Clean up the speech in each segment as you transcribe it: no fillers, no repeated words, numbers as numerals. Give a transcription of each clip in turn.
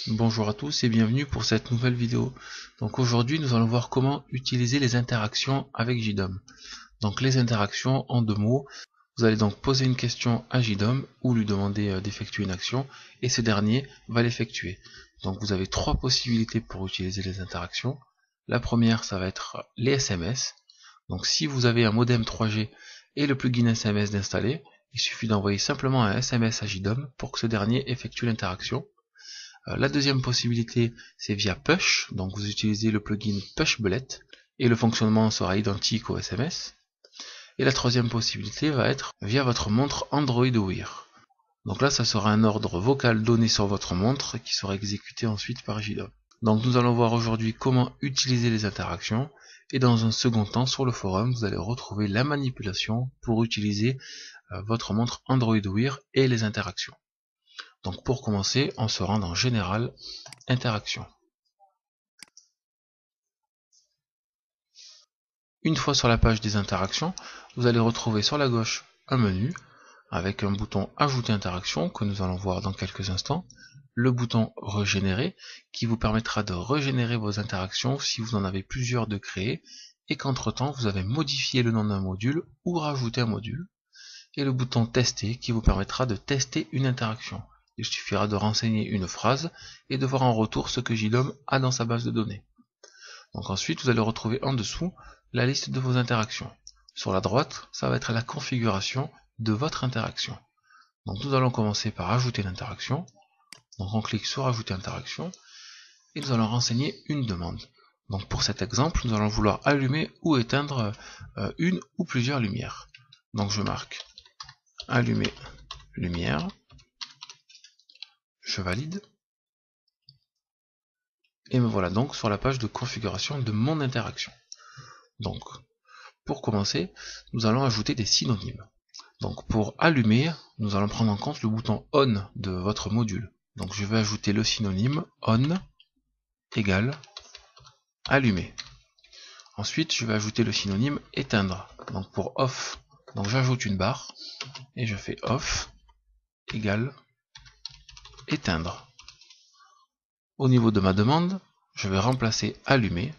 Bonjour à tous et bienvenue pour cette nouvelle vidéo. Donc aujourd'hui nous allons voir comment utiliser les interactions avec JDOM. Donc les interactions en deux mots, vous allez donc poser une question à JDOM ou lui demander d'effectuer une action et ce dernier va l'effectuer. Donc vous avez trois possibilités pour utiliser les interactions. La première ça va être les SMS. Donc si vous avez un modem 3G et le plugin SMS d'installer, il suffit d'envoyer simplement un SMS à JDOM pour que ce dernier effectue l'interaction. La deuxième possibilité, c'est via Push, donc vous utilisez le plugin Pushbullet, et le fonctionnement sera identique au SMS. Et la troisième possibilité va être via votre montre Android Wear. Donc là, ça sera un ordre vocal donné sur votre montre qui sera exécuté ensuite par JDOM. Donc nous allons voir aujourd'hui comment utiliser les interactions, et dans un second temps, sur le forum, vous allez retrouver la manipulation pour utiliser votre montre Android Wear et les interactions. Donc pour commencer, on se rend dans Général, Interaction. Une fois sur la page des interactions, vous allez retrouver sur la gauche un menu avec un bouton Ajouter interaction que nous allons voir dans quelques instants, le bouton Régénérer qui vous permettra de régénérer vos interactions si vous en avez plusieurs de créer et qu'entre-temps vous avez modifié le nom d'un module ou rajouté un module, et le bouton Tester qui vous permettra de tester une interaction. Il suffira de renseigner une phrase et de voir en retour ce que JDOM a dans sa base de données. Donc ensuite, vous allez retrouver en dessous la liste de vos interactions. Sur la droite, ça va être la configuration de votre interaction. Donc nous allons commencer par ajouter l'interaction. Donc on clique sur Ajouter interaction et nous allons renseigner une demande. Donc pour cet exemple, nous allons vouloir allumer ou éteindre une ou plusieurs lumières. Donc je marque Allumer lumière. Je valide. Et me voilà donc sur la page de configuration de mon interaction. Donc, pour commencer, nous allons ajouter des synonymes. Donc pour allumer, nous allons prendre en compte le bouton ON de votre module. Donc je vais ajouter le synonyme ON égale allumer. Ensuite, je vais ajouter le synonyme éteindre. Donc pour OFF, donc j'ajoute une barre et je fais OFF égale éteindre. Au niveau de ma demande, je vais remplacer allumer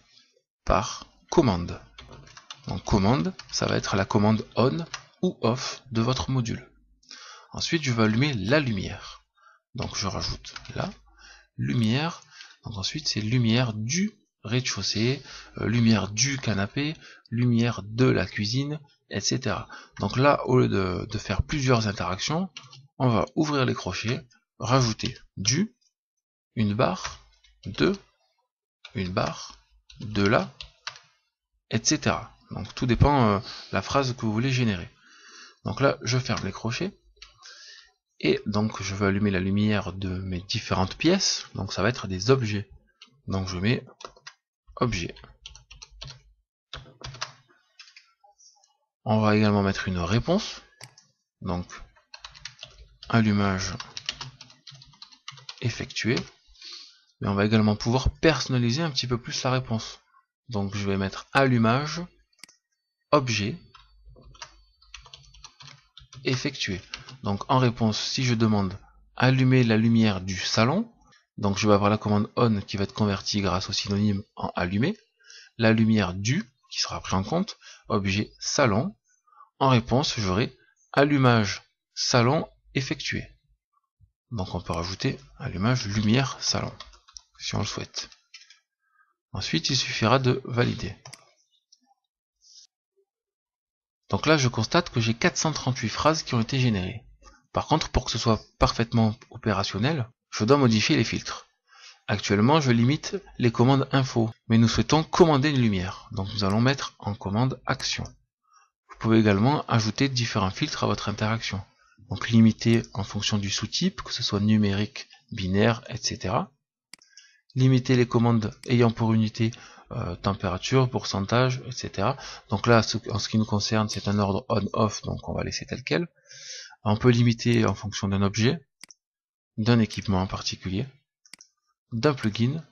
par commande. Donc commande, ça va être la commande ON ou OFF de votre module. Ensuite, je vais allumer la lumière. Donc je rajoute là, lumière. Donc ensuite, c'est lumière du rez-de-chaussée, lumière du canapé, lumière de la cuisine, etc. Donc là, au lieu de faire plusieurs interactions, on va ouvrir les crochets, rajouter du, une barre, de, une barre, de là, etc. Donc tout dépend la phrase que vous voulez générer. Donc là, je ferme les crochets. Et donc je veux allumer la lumière de mes différentes pièces. Donc ça va être des objets. Donc je mets objet. On va également mettre une réponse. Donc allumage effectué. Mais on va également pouvoir personnaliser un petit peu plus la réponse. Donc je vais mettre allumage objet effectué. Donc en réponse, si je demande allumer la lumière du salon, donc je vais avoir la commande ON qui va être convertie grâce au synonyme en allumer, la lumière du qui sera pris en compte, objet salon. En réponse, j'aurai allumage salon effectué. Donc on peut rajouter allumage lumière salon si on le souhaite. Ensuite, il suffira de valider. Donc là, je constate que j'ai 438 phrases qui ont été générées. Par contre, pour que ce soit parfaitement opérationnel, je dois modifier les filtres. Actuellement, je limite les commandes info, mais nous souhaitons commander une lumière. Donc nous allons mettre en commande action. Vous pouvez également ajouter différents filtres à votre interaction. Donc limiter en fonction du sous-type, que ce soit numérique, binaire, etc. Limiter les commandes ayant pour unité température, pourcentage, etc. Donc là, en ce qui nous concerne, c'est un ordre on-off, donc on va laisser tel quel. On peut limiter en fonction d'un objet, d'un équipement en particulier, d'un plugin,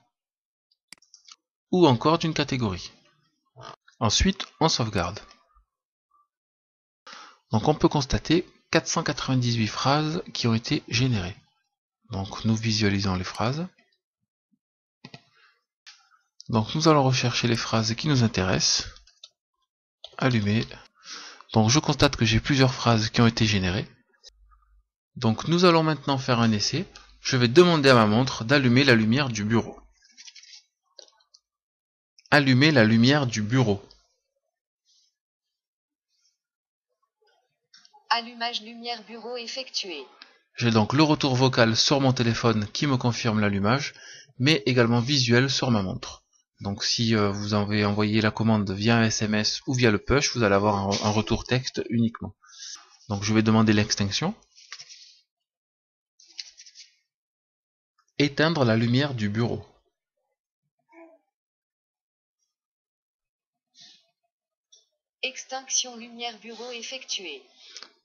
ou encore d'une catégorie. Ensuite, on sauvegarde. Donc on peut constater 498 phrases qui ont été générées. Donc nous visualisons les phrases. Donc nous allons rechercher les phrases qui nous intéressent. Allumer. Donc je constate que j'ai plusieurs phrases qui ont été générées. Donc nous allons maintenant faire un essai. Je vais demander à ma montre d'allumer la lumière du bureau. Allumer la lumière du bureau. Allumage lumière bureau effectué. J'ai donc le retour vocal sur mon téléphone qui me confirme l'allumage, mais également visuel sur ma montre. Donc si vous avez envoyé la commande via un SMS ou via le push, vous allez avoir un retour texte uniquement. Donc je vais demander l'extinction. Éteindre la lumière du bureau. Extinction lumière bureau effectuée.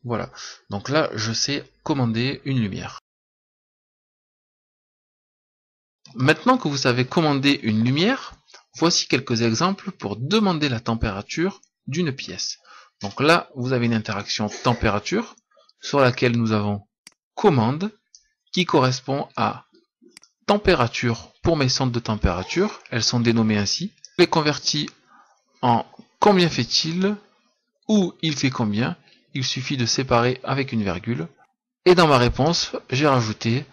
Voilà, donc là je sais commander une lumière. Maintenant que vous savez commander une lumière, voici quelques exemples pour demander la température d'une pièce. Donc là, vous avez une interaction température sur laquelle nous avons commande qui correspond à température pour mes centres de température. Elles sont dénommées ainsi. Je les convertis en combien fait-il ou il fait combien. Il suffit de séparer avec une virgule. Et dans ma réponse, j'ai rajouté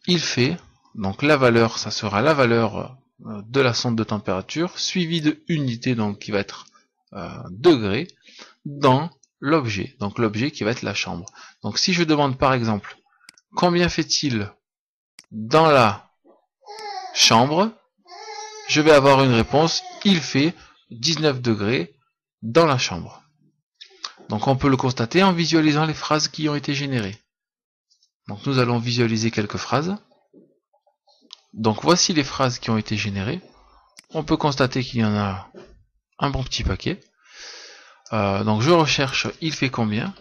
il fait. Donc la valeur, ça sera la valeur de la sonde de température, suivie de unité, donc qui va être degré, dans l'objet. Donc l'objet qui va être la chambre. Donc si je demande par exemple, combien fait-il dans la chambre, je vais avoir une réponse, il fait 19 degrés dans la chambre. Donc on peut le constater en visualisant les phrases qui ont été générées. Donc nous allons visualiser quelques phrases. Donc voici les phrases qui ont été générées. On peut constater qu'il y en a un bon petit paquet. Donc je recherche il fait combien.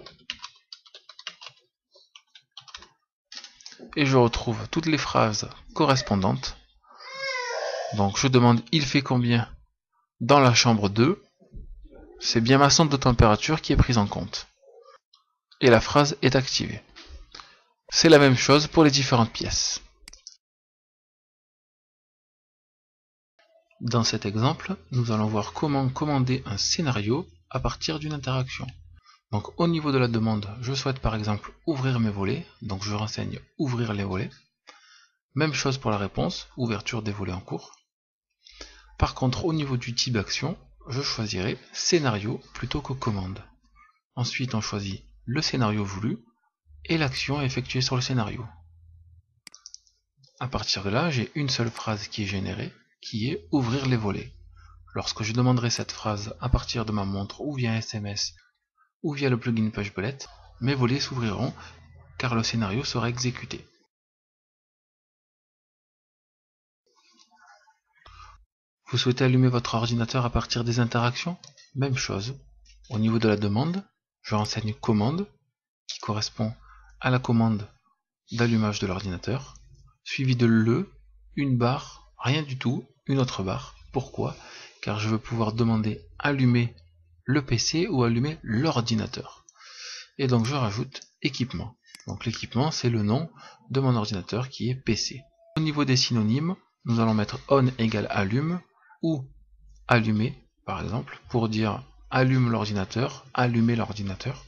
Et je retrouve toutes les phrases correspondantes. Donc je demande il fait combien dans la chambre 2. C'est bien ma sonde de température qui est prise en compte. Et la phrase est activée. C'est la même chose pour les différentes pièces. Dans cet exemple, nous allons voir comment commander un scénario à partir d'une interaction. Donc au niveau de la demande, je souhaite par exemple ouvrir mes volets, donc je renseigne ouvrir les volets. Même chose pour la réponse, ouverture des volets en cours. Par contre, au niveau du type d'action, je choisirai scénario plutôt que commande. Ensuite, on choisit le scénario voulu et l'action effectuée sur le scénario. À partir de là, j'ai une seule phrase qui est générée, qui est ouvrir les volets. Lorsque je demanderai cette phrase à partir de ma montre ou via SMS ou via le plugin Pushbullet, mes volets s'ouvriront car le scénario sera exécuté. Vous souhaitez allumer votre ordinateur à partir des interactions? Même chose. Au niveau de la demande, je renseigne commande, qui correspond à la commande d'allumage de l'ordinateur, suivi de une barre, rien du tout, une autre barre. Pourquoi? Car je veux pouvoir demander allumer le PC ou allumer l'ordinateur. Et donc je rajoute équipement. Donc l'équipement, c'est le nom de mon ordinateur qui est PC. Au niveau des synonymes, nous allons mettre on égale allume ou allumer, par exemple, pour dire allume l'ordinateur, allumer l'ordinateur.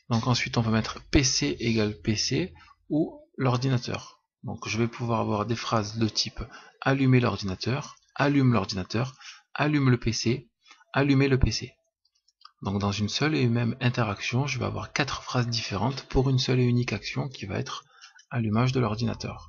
Donc ensuite on va mettre PC égale PC ou l'ordinateur. Donc je vais pouvoir avoir des phrases de type allumer l'ordinateur, allume l'ordinateur, allume le PC, allumer le PC. Donc dans une seule et même interaction, je vais avoir 4 phrases différentes pour une seule et unique action qui va être allumage de l'ordinateur.